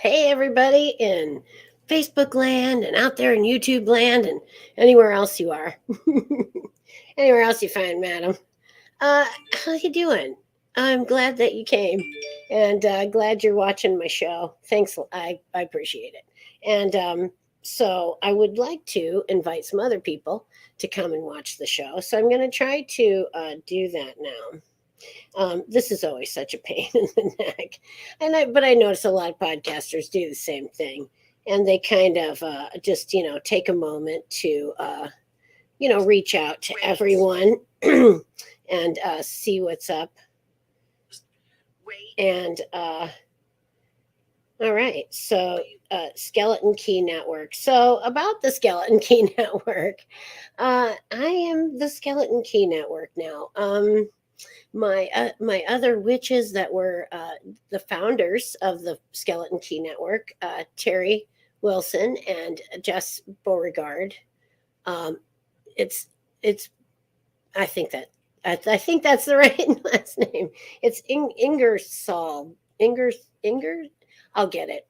Hey, everybody in Facebook land and out there in YouTube land and anywhere else you are. Anywhere else you find, madam. Uh, how you doing? I'm glad that you came and glad you're watching my show. Thanks. I appreciate it. And so I would like to invite some other people to come and watch the show. So I'm going to try to do that now. This is always such a pain in the neck, but I notice a lot of podcasters do the same thing, and they kind of just take a moment to reach out to everyone and see what's up. And all right, so Skeleton Key Network. So about the Skeleton Key Network, I am the Skeleton Key Network now. My other witches that were the founders of the Skeleton Key Network, Terry Wilson and Jess Beauregard. Um, it's it's I think that I think that's the right last name. It's Ingersoll. Inger. I'll get it.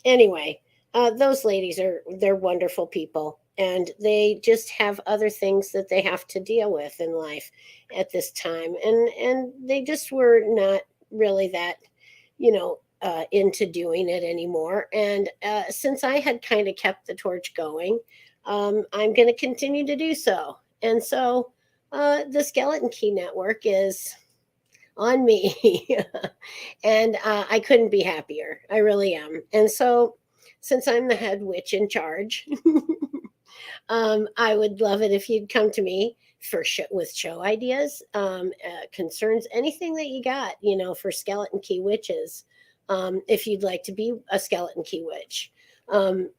Anyway, those ladies they're wonderful people, and they just have other things that they have to deal with in life at this time, and they just were not really that, into doing it anymore. And since I had kind of kept the torch going, I'm going to continue to do so. And so the Skeleton Key Network is on me. And I couldn't be happier. I really am. And so, since I'm the head witch in charge, I would love it if you'd come to me for with show ideas, concerns, anything that you got, for Skeleton Key witches. If you'd like to be a Skeleton Key witch,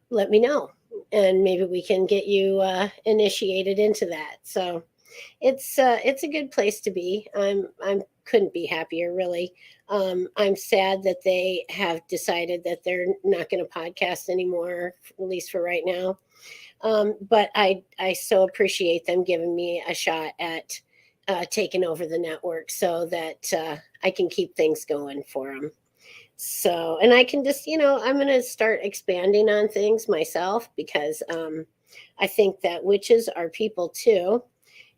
let me know, and maybe we can get you initiated into that. So it's a good place to be. I'm couldn't be happier, really. I'm sad that they have decided that they're not going to podcast anymore, at least for right now. But I so appreciate them giving me a shot at taking over the network so that I can keep things going for them. So, and I can just, I'm going to start expanding on things myself because I think that witches are people too.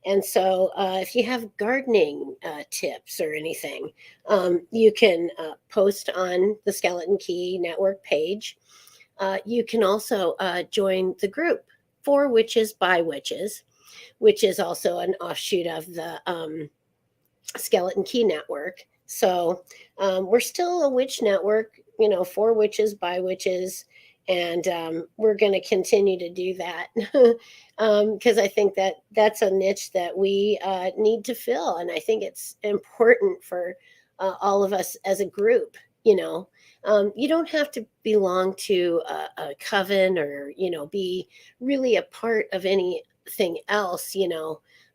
And so, if you have gardening tips or anything, you can post on the Skeleton Key Network page. You can also join the group For Witches by Witches, which is also an offshoot of the Skeleton Key Network. So we're still a witch network, For Witches by Witches. And we're going to continue to do that because I think that that's a niche that we need to fill. And I think it's important for all of us as a group. You don't have to belong to a coven or, be really a part of anything else,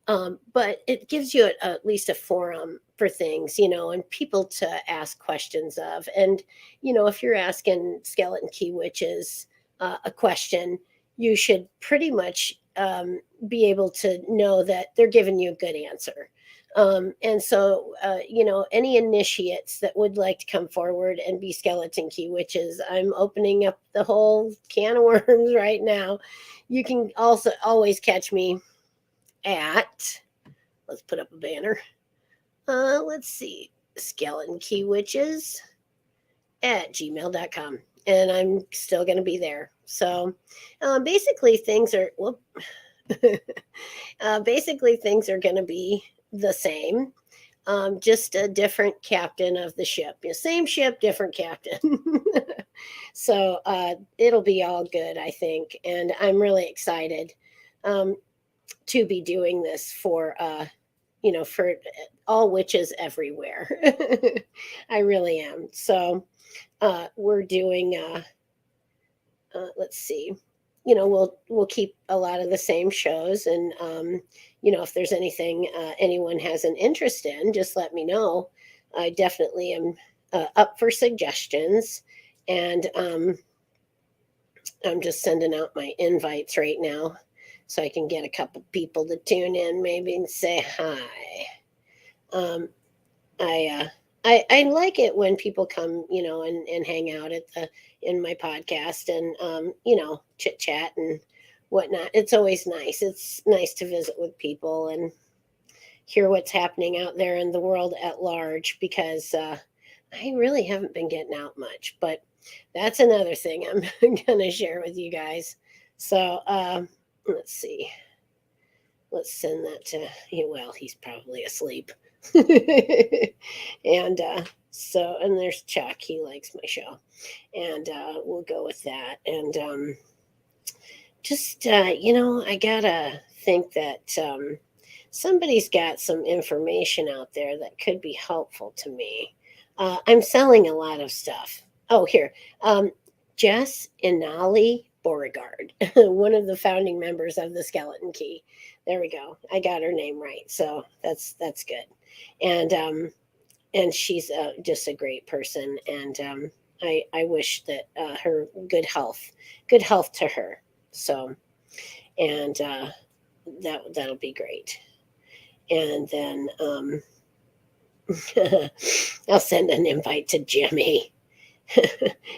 but it gives you at least a forum for things, and people to ask questions of. And, if you're asking Skeleton Key Witches a question, you should pretty much be able to know that they're giving you a good answer. And so, any initiates that would like to come forward and be Skeleton Key Witches, I'm opening up the whole can of worms right now. You can also always catch me at, let's put up a banner. Let's see, Skeleton Key Witches at gmail.com. And I'm still going to be there. So basically, things are, whoop. Basically, things are going to be the same. Just a different captain of the ship. Same ship, different captain. So it'll be all good, I think. And I'm really excited to be doing this for for all witches everywhere. I really am. So we're doing let's see, we'll keep a lot of the same shows. And if there's anything anyone has an interest in, just let me know. I definitely am up for suggestions. And I'm just sending out my invites right now so I can get a couple people to tune in maybe and say hi. um, I I like it when people come, and hang out in my podcast and chit chat and whatnot. It's always nice. It's nice to visit with people and hear what's happening out there in the world at large because I really haven't been getting out much, but that's another thing I'm going to share with you guys. So let's see. Let's send that to you. Well, he's probably asleep. And and there's Chuck. He likes my show. And we'll go with that. And I got to think that somebody's got some information out there that could be helpful to me. I'm selling a lot of stuff. Oh, here. Jess Inali Beauregard, one of the founding members of the Skeleton Key. There we go. I got her name right. So that's good. And she's just a great person. And I wish that her good health to her. So, and that'll be great. And then I'll send an invite to Jimmy.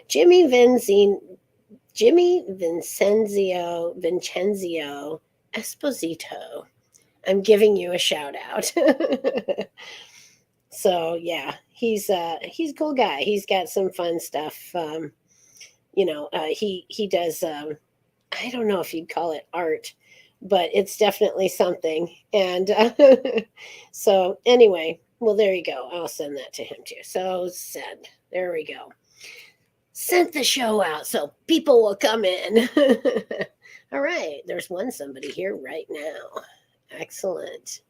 Jimmy Vincenzio Esposito. I'm giving you a shout out. So yeah, he's a cool guy. He's got some fun stuff. He does. I don't know if you'd call it art, but it's definitely something. And so anyway, well, there you go. I'll send that to him too. So send. There we go. Sent the show out so people will come in. All right. There's somebody here right now. Excellent.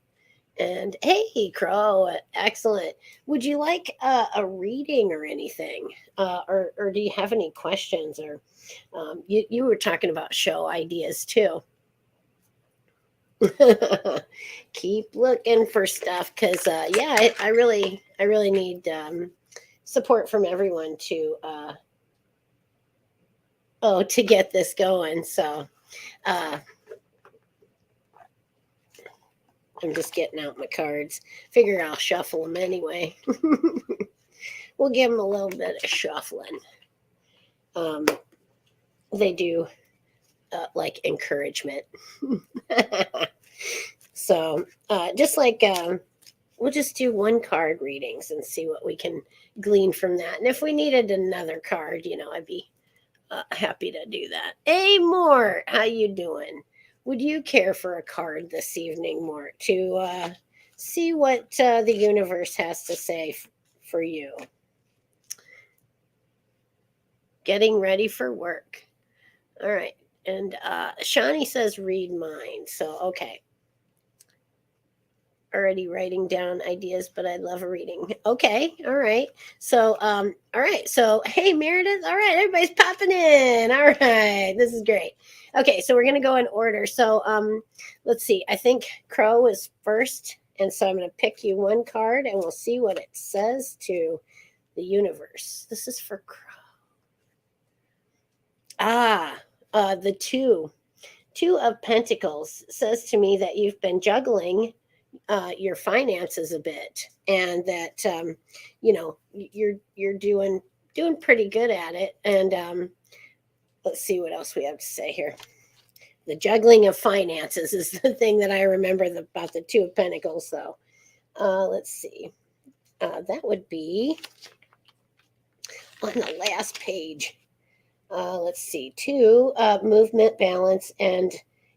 And hey, Crow, excellent. Would you like a reading or anything? Or do you have any questions? Or you were talking about show ideas too. Keep looking for stuff because I really need support from everyone to to get this going. So I'm just getting out my cards. Figure I'll shuffle them anyway. We'll give them a little bit of shuffling. They do like encouragement. So just like we'll just do one card readings and see what we can glean from that. And if we needed another card, I'd be happy to do that. Hey, Mort, how you doing? Would you care for a card this evening, Mort, to see what the universe has to say for you? Getting ready for work. All right. And Shawnee says read mine. So, okay. Already writing down ideas, but I love reading. Okay. All right. So, all right. So, hey, Meredith. All right. Everybody's popping in. All right. This is great. Okay. So, we're going to go in order. So, let's see. I think Crow is first. And so, I'm going to pick you one card and we'll see what it says to the universe. This is for Crow. The two of Pentacles says to me that you've been juggling your finances a bit, and that you're doing pretty good at it. And let's see what else we have to say here. The juggling of finances is the thing that I remember about the Two of Pentacles. So let's see. That would be on the last page. Let's see. Two, movement, balance, and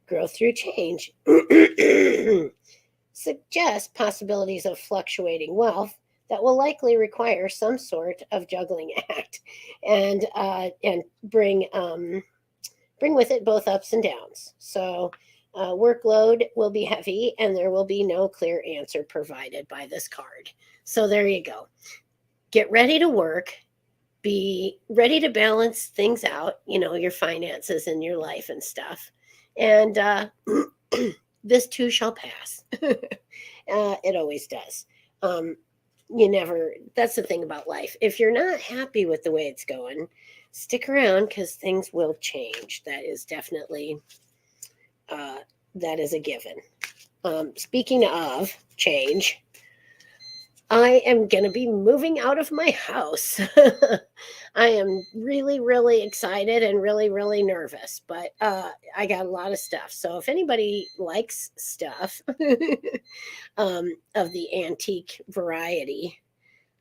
growth through change. Suggest possibilities of fluctuating wealth that will likely require some sort of juggling act, and bring with it both ups and downs. So workload will be heavy, and there will be no clear answer provided by this card. So there you go. Get ready to work. Be ready to balance things out, your finances and your life and stuff. And this too shall pass. It always does. That's the thing about life. If you're not happy with the way it's going, stick around because things will change. That is definitely, that is a given. Speaking of change, I am going to be moving out of my house. I am really, really excited and really, really nervous, but I got a lot of stuff. So if anybody likes stuff of the antique variety,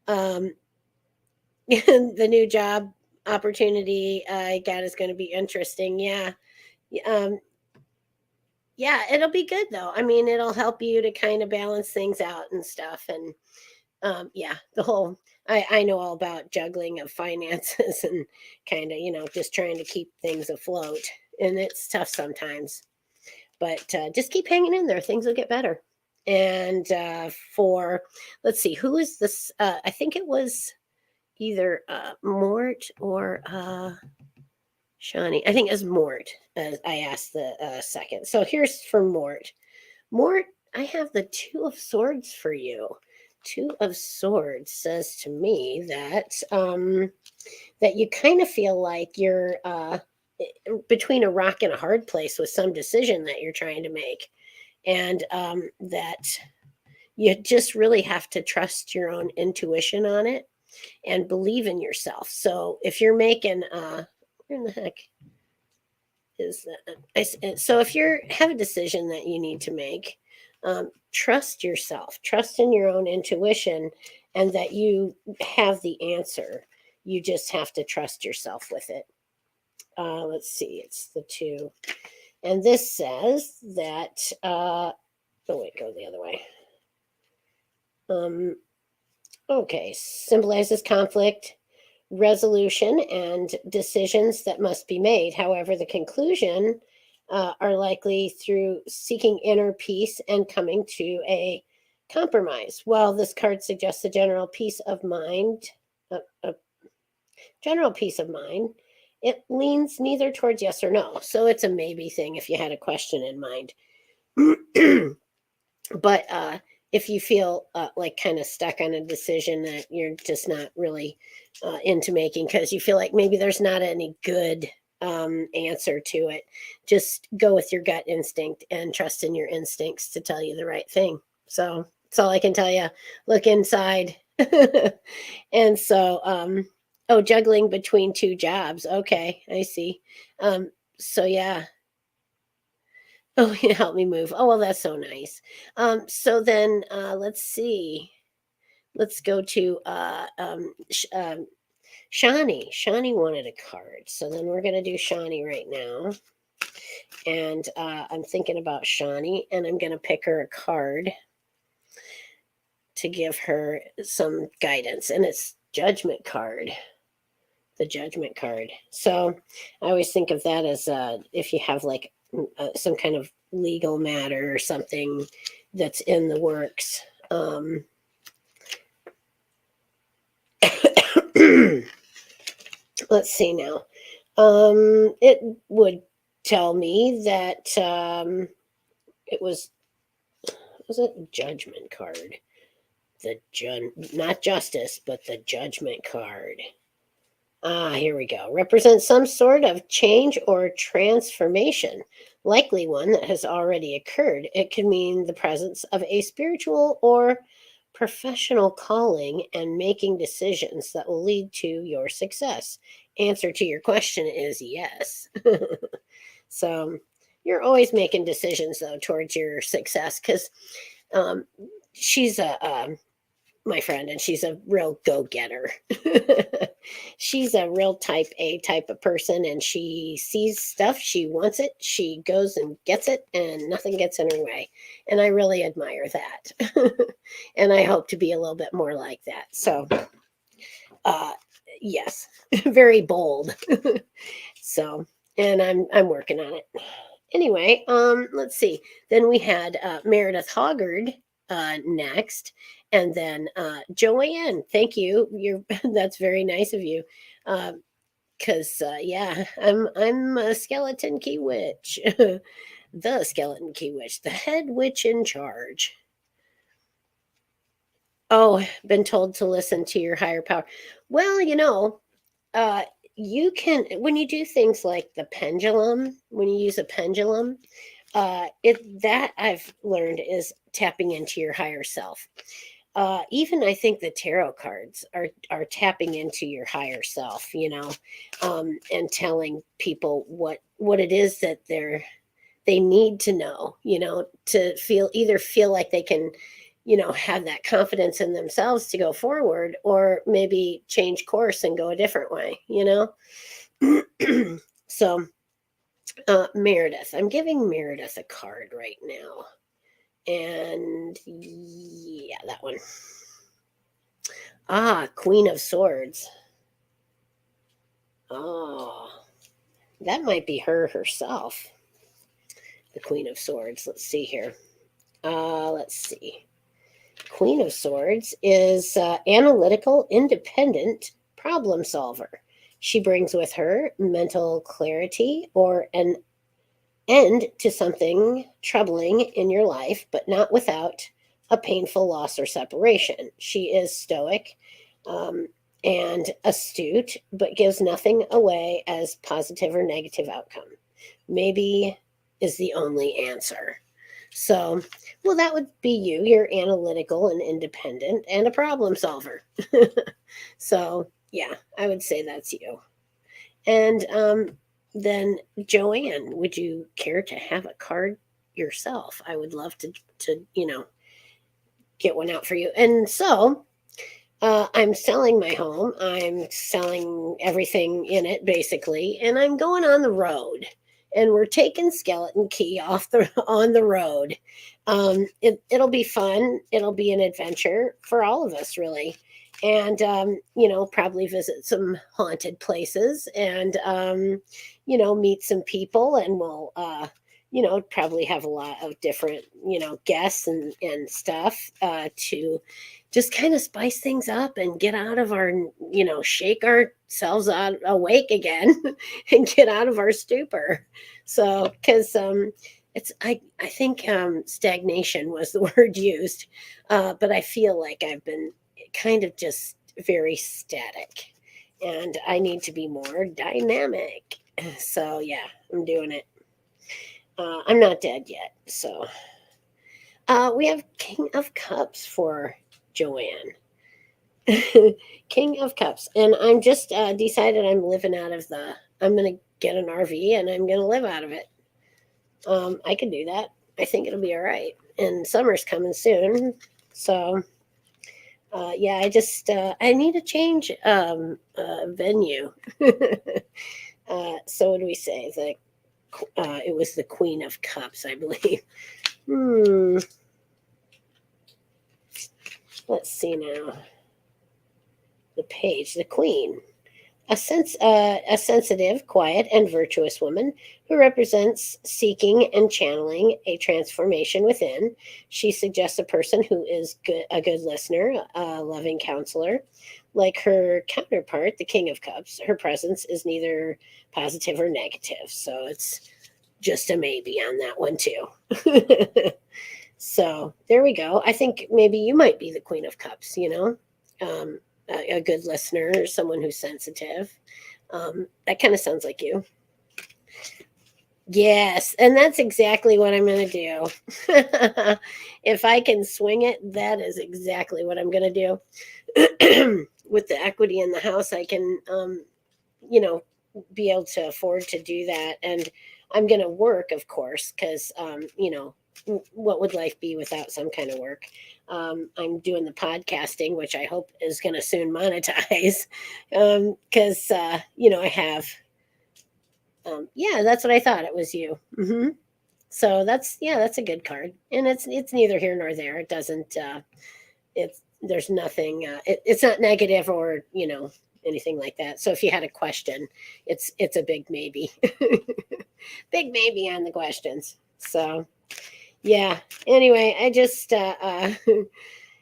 um, the new job opportunity I got is going to be interesting. Yeah. Um, yeah, it'll be good though. I mean, it'll help you to kind of balance things out and stuff. And yeah, the whole I know all about juggling of finances and kind of, just trying to keep things afloat. And it's tough sometimes, but just keep hanging in there. Things will get better. And for, let's see, who is this? I think it was either Mort or Shawnee. I think it was Mort. I asked the second. So here's for Mort. Mort, I have the Two of Swords for you. Two of Swords says to me that you kind of feel like you're between a rock and a hard place with some decision that you're trying to make, and that you just really have to trust your own intuition on it and believe in yourself. So if you're making where in the heck is that? So if you have a decision that you need to make, trust yourself, trust in your own intuition, and that you have the answer. You just have to trust yourself with it. Let's see, it's the two. And this says that, oh, wait, go the other way. Okay, symbolizes conflict, resolution, and decisions that must be made. However, the conclusion are likely through seeking inner peace and coming to a compromise. While this card suggests a general peace of mind, a general peace of mind, it leans neither towards yes or no. So it's a maybe thing if you had a question in mind. But if you feel like kind of stuck on a decision that you're just not really into making because you feel like maybe there's not any good answer to it, just go with your gut instinct and trust in your instincts to tell you the right thing. So that's all I can tell you. Look inside. And so, oh, juggling between two jobs. Okay, I see. So yeah. Oh, you help me move. Oh, well, that's so nice. So then let's see. Let's go to Shawnee. Shawnee wanted a card. So then we're going to do Shawnee right now. And I'm thinking about Shawnee, and I'm going to pick her a card to give her some guidance. And it's Judgment card. The Judgment card. So I always think of that as if you have like some kind of legal matter or something that's in the works. Let's see now. It would tell me that it was a Judgment card. Not justice, but the Judgment card. Ah, here we go. Represents some sort of change or transformation, likely one that has already occurred. It could mean the presence of a spiritual or professional calling and making decisions that will lead to your success. Answer to your question is yes. So you're always making decisions, though, towards your success because she's my friend, and she's a real go-getter. She's a real type A type of person, and she sees stuff, she wants it, she goes and gets it, and nothing gets in her way. And I really admire that. And I hope to be a little bit more like that. So yes, very bold. So, and I'm working on it. Anyway, let's see. Then we had Meredith Hoggard next, and then Joanne. Thank you. You're that's very nice of you. Because yeah, I'm a skeleton key witch, the skeleton key witch, the head witch in charge. Oh, been told to listen to your higher power. Well, uh, you can when you do things like the pendulum, when you use a pendulum, it that I've learned is tapping into your higher self. even I think the tarot cards are tapping into your higher self, and telling people what it is that they need to know, to feel like they can, have that confidence in themselves to go forward, or maybe change course and go a different way. So, Meredith, I'm giving Meredith a card right now. And yeah, that one. Queen of Swords. Oh, that might be her herself. The Queen of Swords. Let's see here. Let's see. Queen of Swords is analytical, independent problem solver. She brings with her mental clarity or an end to something troubling in your life, but not without a painful loss or separation. She is stoic um, and astute, but gives nothing away as positive or negative outcome. Maybe is the only answer. So, well, that would be you. You're analytical and independent and a problem solver. So, yeah, I would say that's you. And then, Joanne, would you care to have a card yourself? I would love to get one out for you. And so, I'm selling my home. I'm selling everything in it, basically, and I'm going on the road. And we're taking Skeleton Key off the on the road. It'll be fun. It'll be an adventure for all of us, really. And probably visit some haunted places, and meet some people, and we'll probably have a lot of different guests and stuff to just kind of spice things up and get out of our, shake ourselves out awake again and get out of our stupor. So, because I think stagnation was the word used, but I feel like I've been kind of just very static, and I need to be more dynamic. So, yeah, I'm doing it. I'm not dead yet. So, we have King of Cups for Joanne. King of Cups. And I'm just decided I'm living out of I'm going to get an RV and I'm going to live out of it. I can do that. I think it'll be all right. And summer's coming soon. So, yeah, I need to change venue. So, what do we say? It was the Queen of Cups, I believe. Let's see now. The page, the Queen, a sensitive, quiet, and virtuous woman who represents seeking and channeling a transformation within. She suggests a person who is a good listener, a loving counselor. Like her counterpart, the King of Cups, her presence is neither positive or negative. So it's just a maybe on that one, too. So there we go. I think maybe you might be the Queen of Cups, a good listener, someone who's sensitive. That kind of sounds like you. Yes, and that's exactly what I'm going to do. If I can swing it, that is exactly what I'm going to do. With the equity in the house, I can, be able to afford to do that. And I'm going to work, of course, because, what would life be without some kind of work? I'm doing the podcasting, which I hope is going to soon monetize, because I have. Yeah, that's what I thought. It was you. So that's a good card, and it's neither here nor there. It doesn't. There's nothing. It's not negative or anything like that. So if you had a question, it's a big maybe. Big maybe on the questions. So. Yeah. Anyway, I just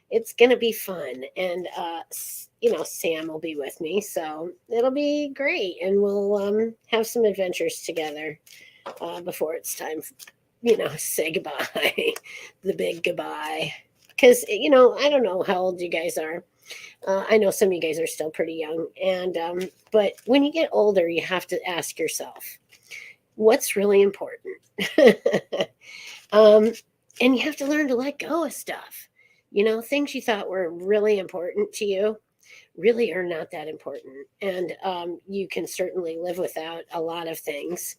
it's gonna be fun, and Sam will be with me, so it'll be great, and we'll have some adventures together before it's time, say goodbye, the big goodbye. Because I don't know how old you guys are. I know some of you guys are still pretty young, and but when you get older, you have to ask yourself, what's really important. And you have to learn to let go of stuff. things you thought were really important to you really are not that important. And you can certainly live without a lot of things.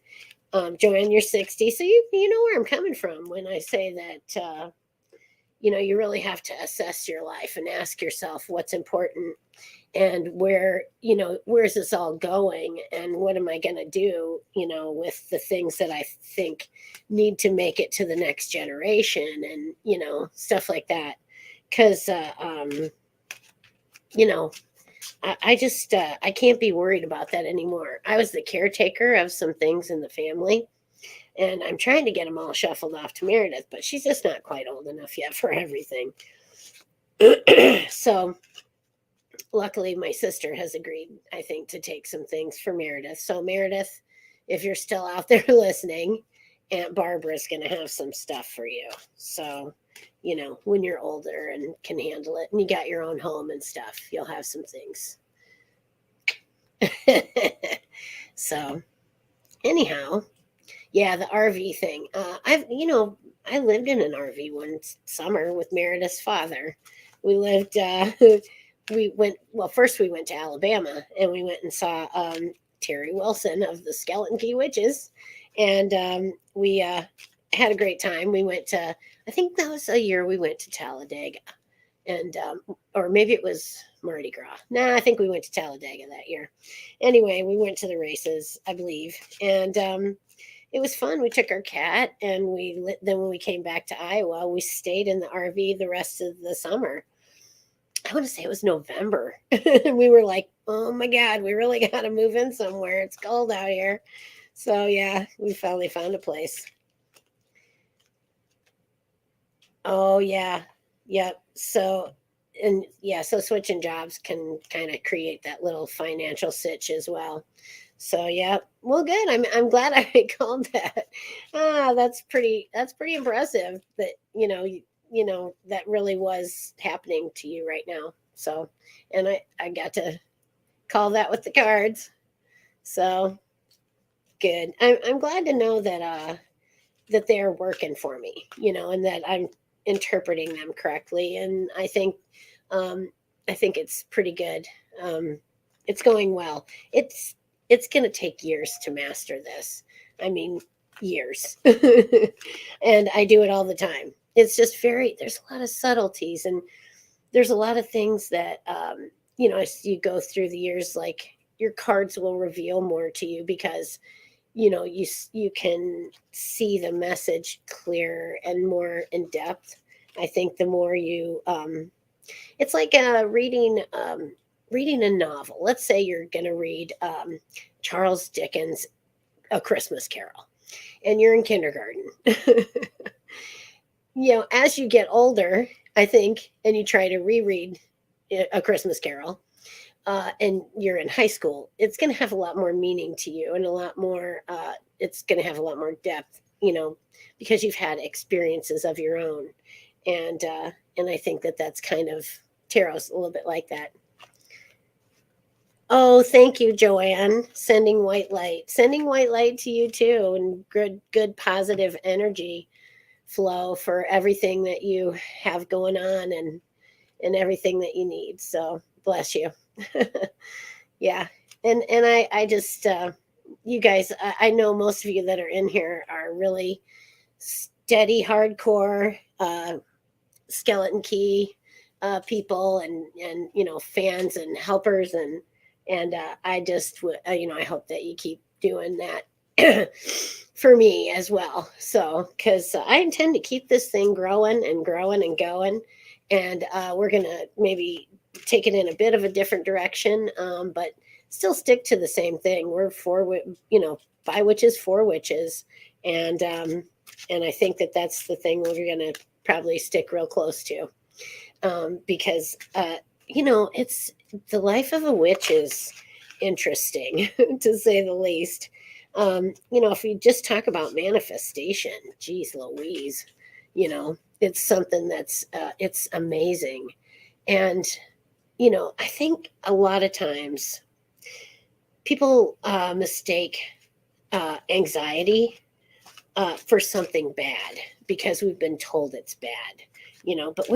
Joanne, you're 60, so you know where I'm coming from when I say that, you really have to assess your life and ask yourself what's important and where's this all going and what am I going to do, with the things that I think need to make it to the next generation and, stuff like that. Because, you know, I just I can't be worried about that anymore. I was the caretaker of some things in the family, and I'm trying to get them all shuffled off to Meredith, but she's just not quite old enough yet for everything. So luckily, my sister has agreed, I think, to take some things for Meredith. So Meredith, if you're still out there listening, Aunt Barbara's going to have some stuff for you. So, when you're older and can handle it and you got your own home and stuff, you'll have some things. So, anyhow, yeah, the RV thing. I lived in an RV one summer with Meredith's father. We lived, first we went to Alabama and we went and saw Terry Wilson of the Skeleton Key Witches. And we had a great time. We went to, I think that was a year we went to Talladega. And, or maybe it was Mardi Gras. Nah, I think we went to Talladega that year. Anyway, we went to the races, I believe. And it was fun. We took our cat and then when we came back to Iowa, we stayed in the RV the rest of the summer. I want to say it was November. We were like, oh my God, we really got to move in somewhere. It's cold out here. So yeah, we finally found a place. Oh yeah. Yep. So so switching jobs can kind of create that little financial sitch as well. So yeah, well, good. I'm glad I called that. That's pretty impressive that that really was happening to you right now. So, and I got to call that with the cards. So good. I'm glad to know that they're working for me, and that I'm interpreting them correctly. And um, I think it's pretty good. It's going well. It's going to take years to master this. I mean, years, and I do it all the time. It's just there's a lot of subtleties, and there's a lot of things that as you go through the years, like your cards will reveal more to you because you can see the message clearer and more in depth. I think the more you it's like reading a novel. Let's say you're going to read Charles Dickens' A Christmas Carol and you're in kindergarten. As you get older, I think, and you try to reread A Christmas Carol, and you're in high school, it's going to have a lot more meaning to you and a lot more, it's going to have a lot more depth, because you've had experiences of your own. And I think that that's kind of tarot's a little bit like that. Oh, thank you, Joanne. Sending white light to you too, and good positive energy flow for everything that you have going on and everything that you need. So bless you. Yeah. And I just you guys, I know most of you that are in here are really steady, hardcore skeleton key people and fans and helpers and I just I hope that you keep doing that for me as well. So because I intend to keep this thing growing and growing and going, and we're gonna maybe take it in a bit of a different direction, but still stick to the same thing. We're by witches for witches, and I think that that's the thing we're gonna probably stick real close to, because it's the life of a witch is interesting to say the least. If you just talk about manifestation, geez Louise, it's something that's it's amazing. And I think a lot of times people mistake anxiety for something bad because we've been told it's bad. But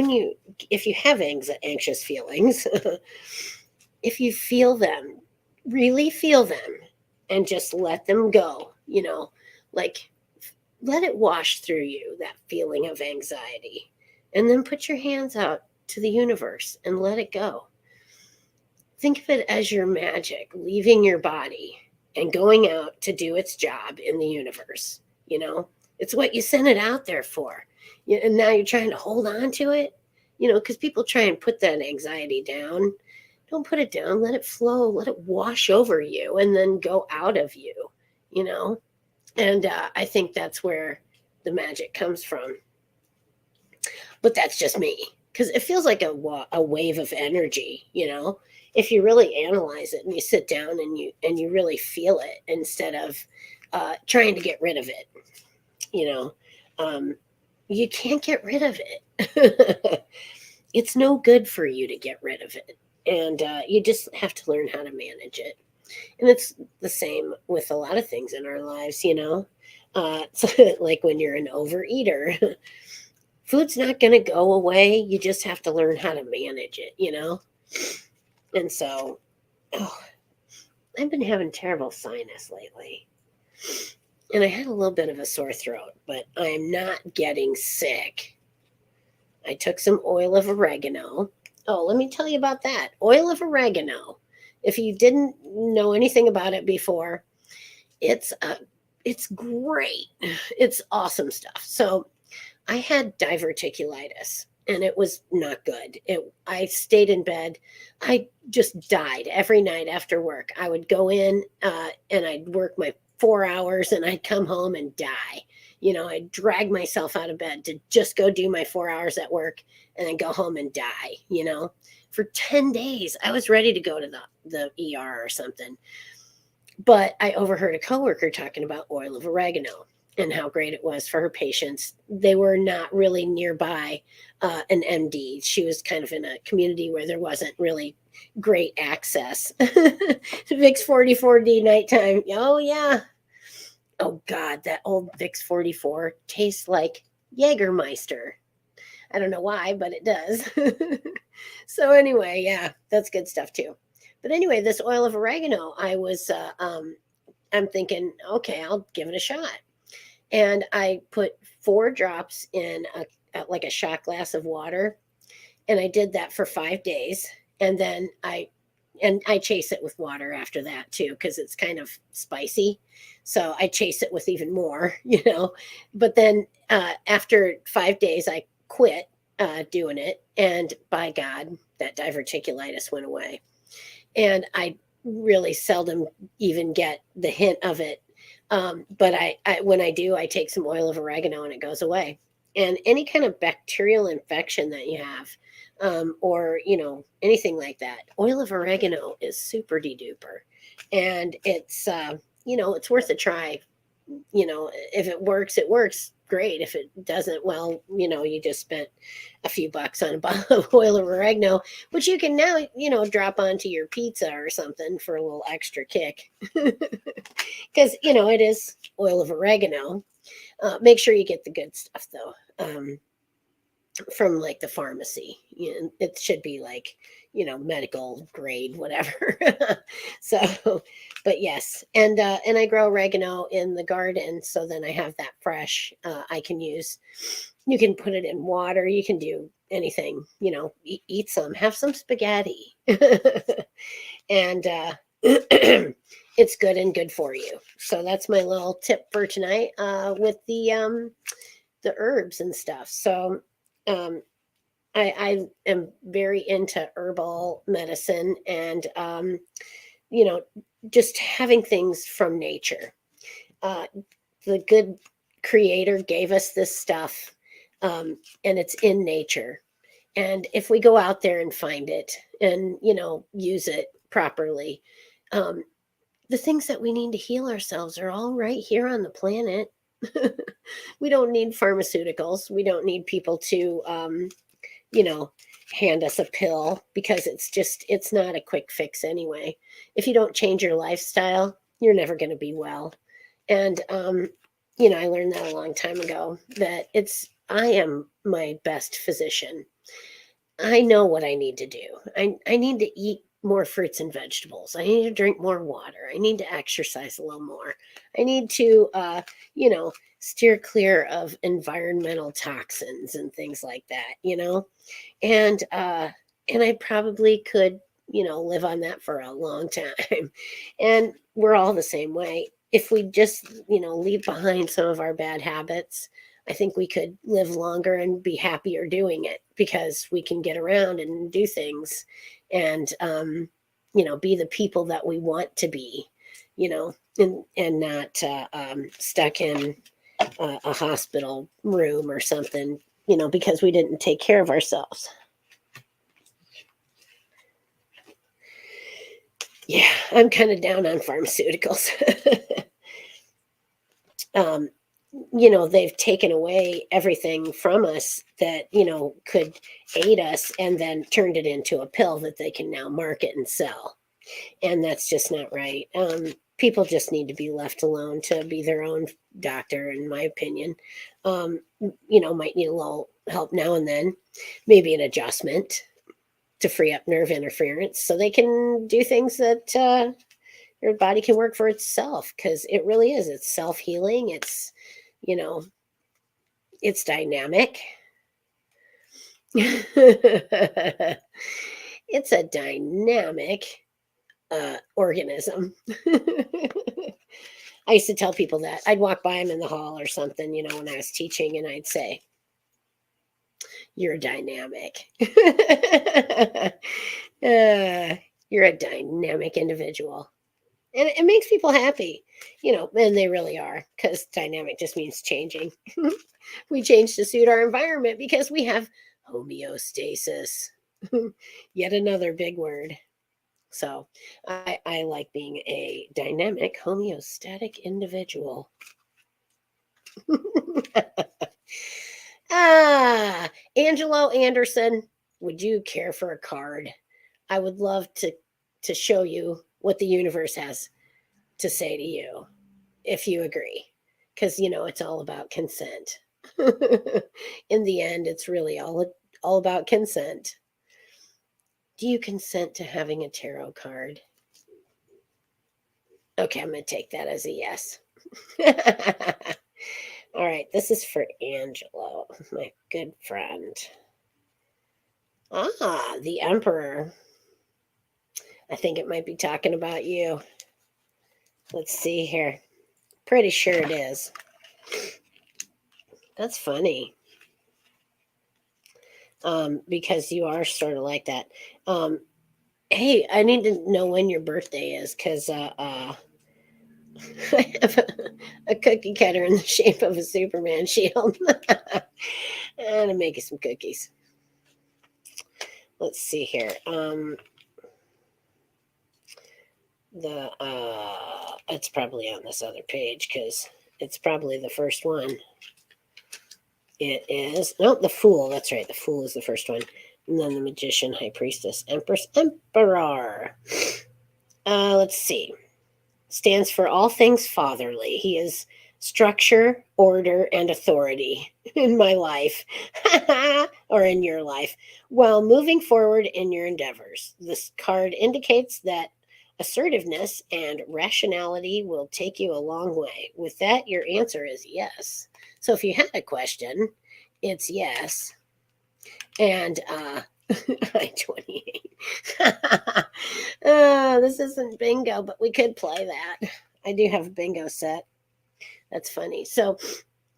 if you have anxious feelings, if you feel them, really feel them, and just let them go, like let it wash through you, that feeling of anxiety, and then put your hands out to the universe and let it go. Think of it as your magic leaving your body and going out to do its job in the universe. It's what you sent it out there for. And now you're trying to hold on to it, because people try and put that anxiety down. Don't put it down. Let it flow. Let it wash over you and then go out of you, you know? And I think that's where the magic comes from. But that's just me, because it feels like a wave of energy, if you really analyze it and you sit down and you really feel it instead of trying to get rid of it. You can't get rid of it. It's no good for you to get rid of it, and you just have to learn how to manage it. And it's the same with a lot of things in our lives. So like when you're an overeater, food's not going to go away. You just have to learn how to manage it. And so, I've been having terrible sinus lately. And I had a little bit of a sore throat, but I'm not getting sick. I took some oil of oregano. Oh, let me tell you about that. Oil of oregano. If you didn't know anything about it before, it's great. It's awesome stuff. So I had diverticulitis and it was not good. I stayed in bed. I just died every night after work. I would go in and I'd work my 4 hours and I'd come home and die. I'd drag myself out of bed to just go do my 4 hours at work and then go home and die. For 10 days, I was ready to go to the ER or something. But I overheard a coworker talking about oil of oregano and how great it was for her patients. They were not really nearby an MD. She was kind of in a community where there wasn't really great access. Vicks 44D nighttime. Oh, yeah. Oh, God, that old Vicks 44 tastes like Jägermeister. I don't know why, but it does. So anyway, yeah, that's good stuff too. But anyway, this oil of oregano, I'm thinking, okay, I'll give it a shot. And I put 4 drops in like a shot glass of water. And I did that for 5 days. And then I chase it with water after that too, because it's kind of spicy. So I chase it with even more, But then after 5 days, I quit doing it. And by God, that diverticulitis went away. And I really seldom even get the hint of it. But when I do, I take some oil of oregano and it goes away. And any kind of bacterial infection that you have, or anything like that, oil of oregano is super duper, and it's worth a try. If it works, it works great. If it doesn't, well, you just spent a few bucks on a bottle of oil of oregano, which you can now, drop onto your pizza or something for a little extra kick. Because, it is oil of oregano. Make sure you get the good stuff, though, from like the pharmacy. It should be like, medical grade, whatever. So, but yes. And I grow oregano in the garden. So then I have that fresh, I can use. You can put it in water. You can do anything, eat some, have some spaghetti. And, it's good and good for you. So that's my little tip for tonight, with the herbs and stuff. So, I am very into herbal medicine and, just having things from nature. The good creator gave us this stuff, and it's in nature. And if we go out there and find it and, use it properly, the things that we need to heal ourselves are all right here on the planet. We don't need pharmaceuticals. We don't need people to, hand us a pill, because it's not a quick fix anyway. If you don't change your lifestyle, you're never going to be well. And, I learned that a long time ago, that it's I am my best physician. I know what I need to do. I need to eat more fruits and vegetables. I need to drink more water. I need to exercise a little more. I need to, steer clear of environmental toxins and things like that, and I probably could, live on that for a long time. And we're all the same way. If we just, leave behind some of our bad habits, I think we could live longer and be happier doing it because we can get around and do things and be the people that we want to be, and not stuck in a hospital room or something, because we didn't take care of ourselves. Yeah, I'm kind of down on pharmaceuticals. um, they've taken away everything from us that, could aid us and then turned it into a pill that they can now market and sell. And that's just not right. People just need to be left alone to be their own doctor, in my opinion. Might need a little help now and then, maybe an adjustment to free up nerve interference so they can do things that your body can work for itself, because it really is. It's self healing. You know, it's dynamic. It's a dynamic organism. I used to tell people that. I'd walk by them in the hall or something, when I was teaching, and I'd say, "You're dynamic." You're a dynamic individual. And it makes people happy, and they really are, because dynamic just means changing. We change to suit our environment because we have homeostasis. Yet another big word. So I like being a dynamic homeostatic individual. Angelo Anderson, would you care for a card? I would love to show you what the universe has to say to you, if you agree, because it's all about consent. In the end, it's really all about consent. Do you consent to having a tarot card? Okay, I'm going to take that as a yes. All right, this is for Angelo, my good friend. The Emperor. I think it might be talking about you. Let's see here. Pretty sure it is. That's funny. Because you are sort of like that. Hey, I need to know when your birthday is, because I have a cookie cutter in the shape of a Superman shield. And I'm making some cookies. Let's see here. It's probably on this other page because it's probably the first one. It is the Fool. That's right. The Fool is the first one, and then the Magician, High Priestess, Empress, Emperor. Let's see. Stands for all things fatherly. He is structure, order, and authority in my life or in your life while moving forward in your endeavors. This card indicates that assertiveness and rationality will take you a long way. With that, your answer is yes. So if you had a question, it's yes. And I 28. This isn't bingo, but we could play that. I do have a bingo set. That's funny. So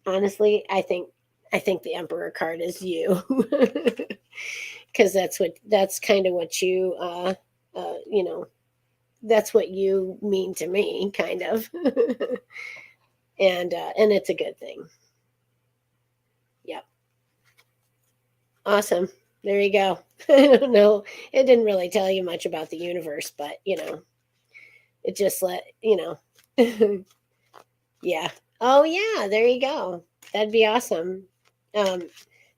honestly, I think the Emperor card is you. Because that's kind of what you that's what you mean to me, kind of. And it's a good thing. Yep. Awesome. There you go. I don't know. It didn't really tell you much about the universe, but it just yeah. Oh yeah, there you go. That'd be awesome. Um,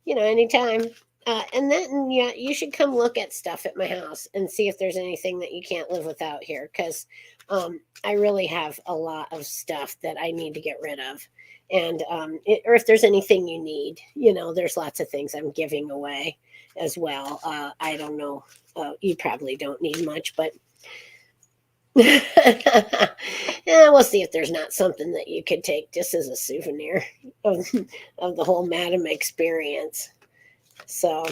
anytime. And then, yeah, you should come look at stuff at my house and see if there's anything that you can't live without here. Because I really have a lot of stuff that I need to get rid of. And or if there's anything you need, there's lots of things I'm giving away as well. I don't know. You probably don't need much, but yeah, we'll see if there's not something that you could take just as a souvenir of, of the whole Madam experience. So,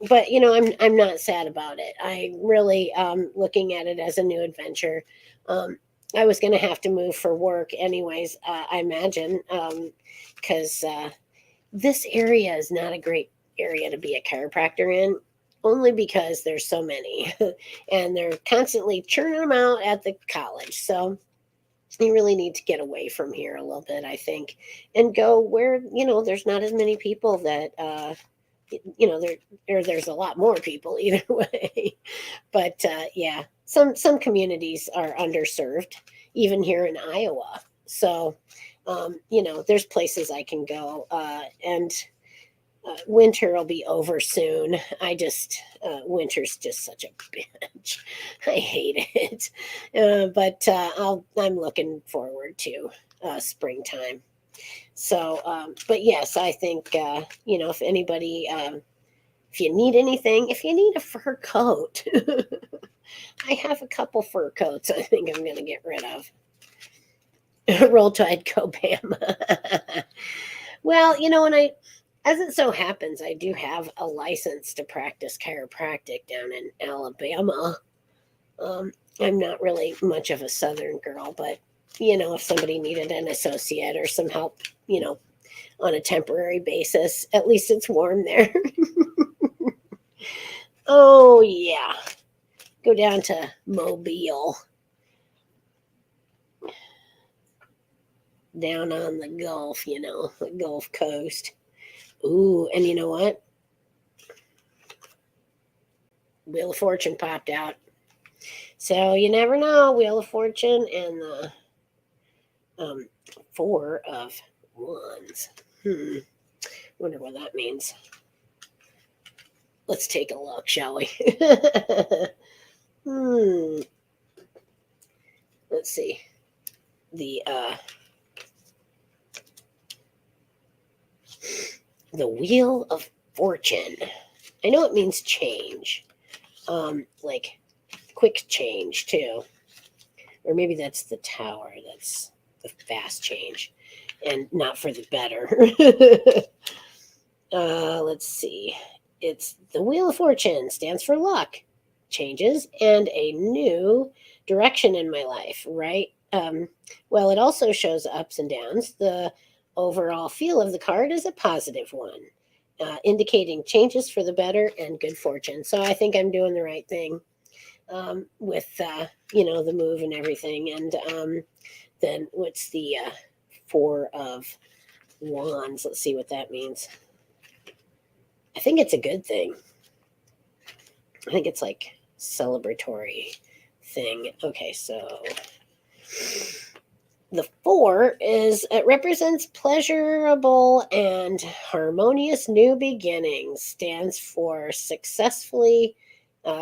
but I'm not sad about it. I really looking at it as a new adventure. Um, I was going to have to move for work anyways. I imagine because this area is not a great area to be a chiropractor in. Only because there's so many, and they're constantly churning them out at the college. So you really need to get away from here a little bit, I think, and go where there's not as many people that there's a lot more people either way. But yeah, some communities are underserved, even here in Iowa. So there's places I can go, and winter will be over soon. I just winter's just such a bitch. I hate it. But I'm looking forward to springtime. So, but yes, I think if anybody, if you need anything, if you need a fur coat, I have a couple fur coats. I think I'm going to get rid of. Roll Tide, go Bama. Well, and as it so happens, I do have a license to practice chiropractic down in Alabama. I'm not really much of a Southern girl, but if somebody needed an associate or some help, on a temporary basis, at least it's warm there. Oh yeah, go down to Mobile, down on the Gulf, the Gulf Coast. Ooh, and you know what? Wheel of Fortune popped out. So you never know. Wheel of Fortune and the um, Four of Wands. Wonder what that means. Let's take a look, shall we? Let's see. The Wheel of Fortune. I know it means change. Like quick change too. Or maybe that's the Tower. That's the fast change. And not for the better. Let's see. It's the Wheel of Fortune, stands for luck, changes, and a new direction in my life, right? Well, it also shows ups and downs. The overall feel of the card is a positive one, indicating changes for the better and good fortune. So I think I'm doing the right thing with, the move and everything. And then what's the Four of Wands? Let's see what that means. I think it's a good thing. I think it's like celebratory thing. Okay, so the four it represents pleasurable and harmonious new beginnings, stands for successfully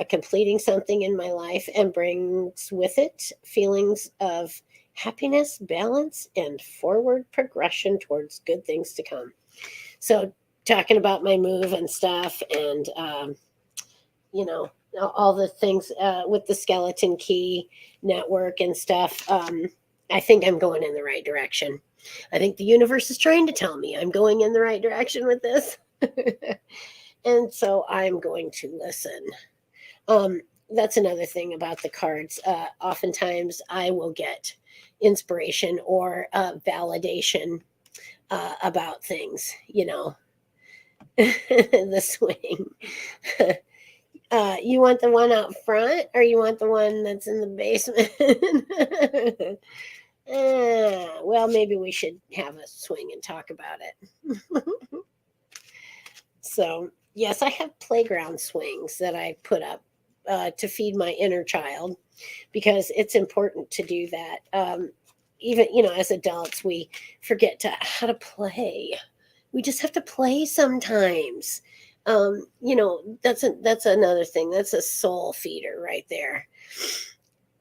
completing something in my life, and brings with it feelings of happiness, balance, and forward progression towards good things to come. So talking about my move and stuff, and all the things with the Skeleton Key network and stuff. I think I'm going in the right direction. I think the universe is trying to tell me I'm going in the right direction with this. And so I'm going to listen. That's another thing about the cards. Oftentimes I will get inspiration or validation about things, the swing. You want the one out front, or you want the one that's in the basement? Well, maybe we should have a swing and talk about it. So, yes, I have playground swings that I put up to feed my inner child, because it's important to do that. Even, as adults, we forget how to play. We just have to play sometimes. That's another thing. That's a soul feeder right there.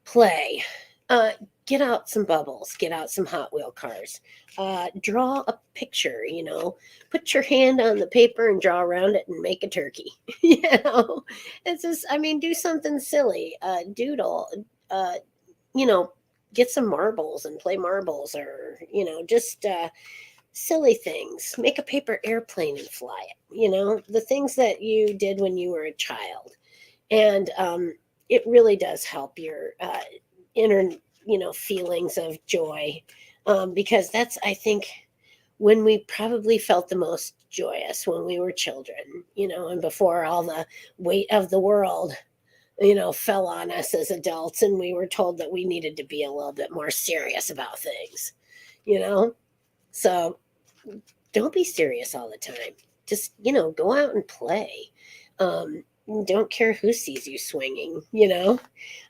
Play. Uh, get out some bubbles. Get out some Hot Wheel cars. Draw a picture. Put your hand on the paper and draw around it and make a turkey. It's just. I mean, do something silly. Doodle. Uh, you know, get some marbles and play marbles, or just silly things. Make a paper airplane and fly it. The things that you did when you were a child, and it really does help your inner feelings of joy, because that's, I think, when we probably felt the most joyous, when we were children, and before all the weight of the world fell on us as adults, and we were told that we needed to be a little bit more serious about things, you know so don't be serious all the time. Just go out and play. um don't care who sees you swinging.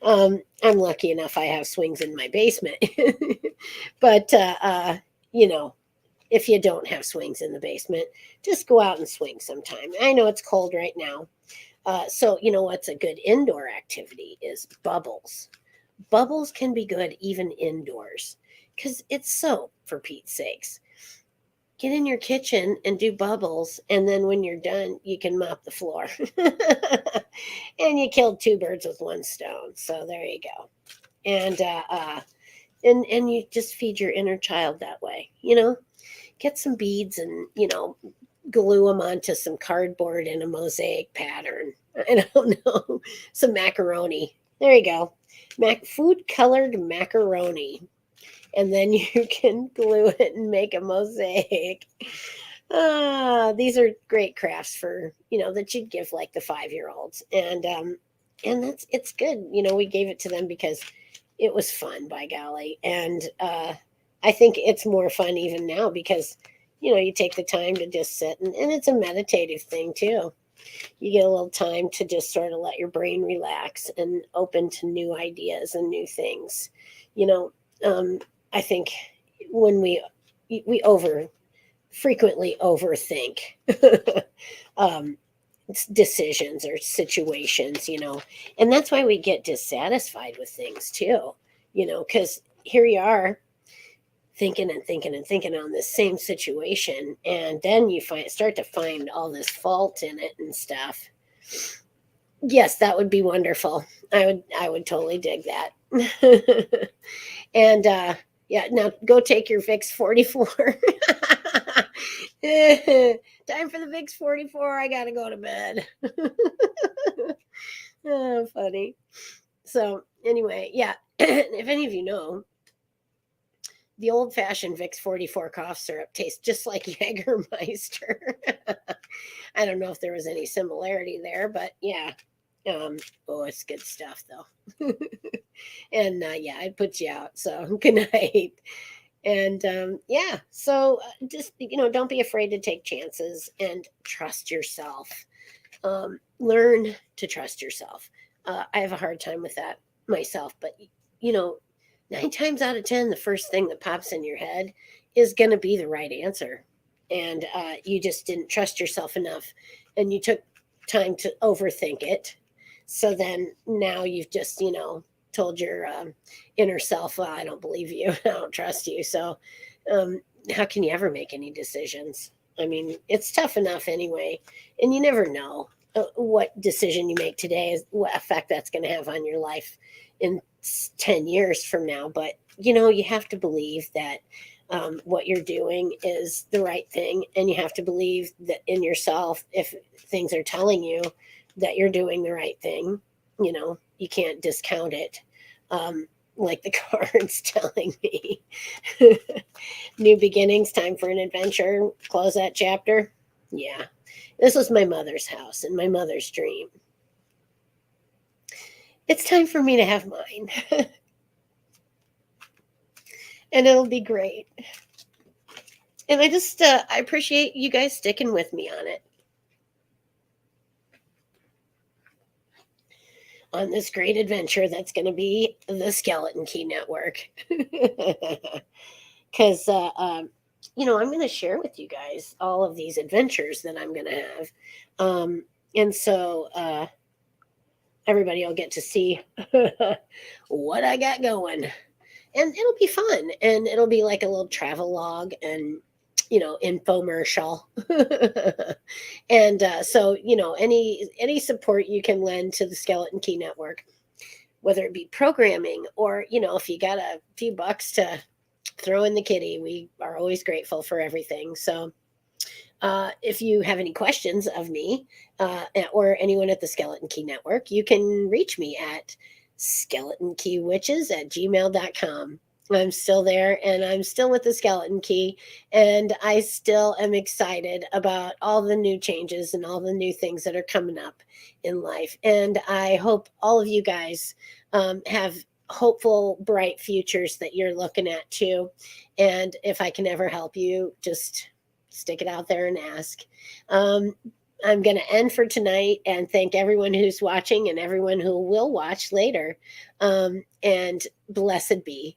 I'm lucky enough I have swings in my basement. But you know if you don't have swings in the basement, just go out and swing sometime. I know it's cold right now. So what's a good indoor activity is bubbles. Bubbles can be good even indoors, because it's soap, for Pete's sakes. Get in your kitchen and do bubbles, and then when you're done, you can mop the floor. And you killed two birds with one stone. So there you go. And and you just feed your inner child that way. Get some beads and glue them onto some cardboard in a mosaic pattern. I don't know, some macaroni. There you go. Food colored macaroni. And then you can glue it and make a mosaic. These are great crafts for, that you'd give like the 5-year-olds. And it's good. We gave it to them because it was fun, by golly. And I think it's more fun even now because, you take the time to just sit, and it's a meditative thing too. You get a little time to just sort of let your brain relax and open to new ideas and new things. You know, I think when we frequently overthink um, decisions or situations, and that's why we get dissatisfied with things too. Because here you are thinking and thinking and thinking on this same situation, and then you start to find all this fault in it and stuff. Yes, that would be wonderful. I would totally dig that. And yeah, now go take your Vicks 44. Time for the Vicks 44. I gotta go to bed. Oh, funny. So anyway, yeah. If any of you know, the old fashioned Vicks 44 cough syrup tastes just like Jägermeister. I don't know if there was any similarity there, but yeah. Oh, it's good stuff though. And yeah, it puts you out. So good night. And yeah, so just, don't be afraid to take chances and trust yourself. Learn to trust yourself. I have a hard time with that myself, but you know, 9 times out of 10, the first thing that pops in your head is going to be the right answer. And you just didn't trust yourself enough, and you took time to overthink it. So then now you've just, told your inner self, well, I don't believe you. I don't trust you. So how can you ever make any decisions? I mean, it's tough enough anyway. And you never know what decision you make today is what effect that's going to have on your life in 10 years from now. But, you have to believe that what you're doing is the right thing. And you have to believe that in yourself, if things are telling you that you're doing the right thing, you can't discount it. Like the cards telling me. New beginnings, time for an adventure. Close that chapter. Yeah. This was my mother's house and my mother's dream. It's time for me to have mine. And it'll be great. And I appreciate you guys sticking with me on it. On this great adventure that's going to be the Skeleton Key Network. Because I'm going to share with you guys all of these adventures that I'm going to have. And so everybody will get to see what I got going. And it'll be fun. And it'll be like a little travel log and, infomercial. And so, any support you can lend to the Skeleton Key Network, whether it be programming or, if you got a few bucks to throw in the kitty, we are always grateful for everything. So if you have any questions of me or anyone at the Skeleton Key Network, you can reach me at skeletonkeywitches@gmail.com. I'm still there and I'm still with the Skeleton Key, and I still am excited about all the new changes and all the new things that are coming up in life. And I hope all of you guys have hopeful, bright futures that you're looking at too. And if I can ever help you, just stick it out there and ask. Um, I'm going to end for tonight and thank everyone who's watching and everyone who will watch later. And blessed be.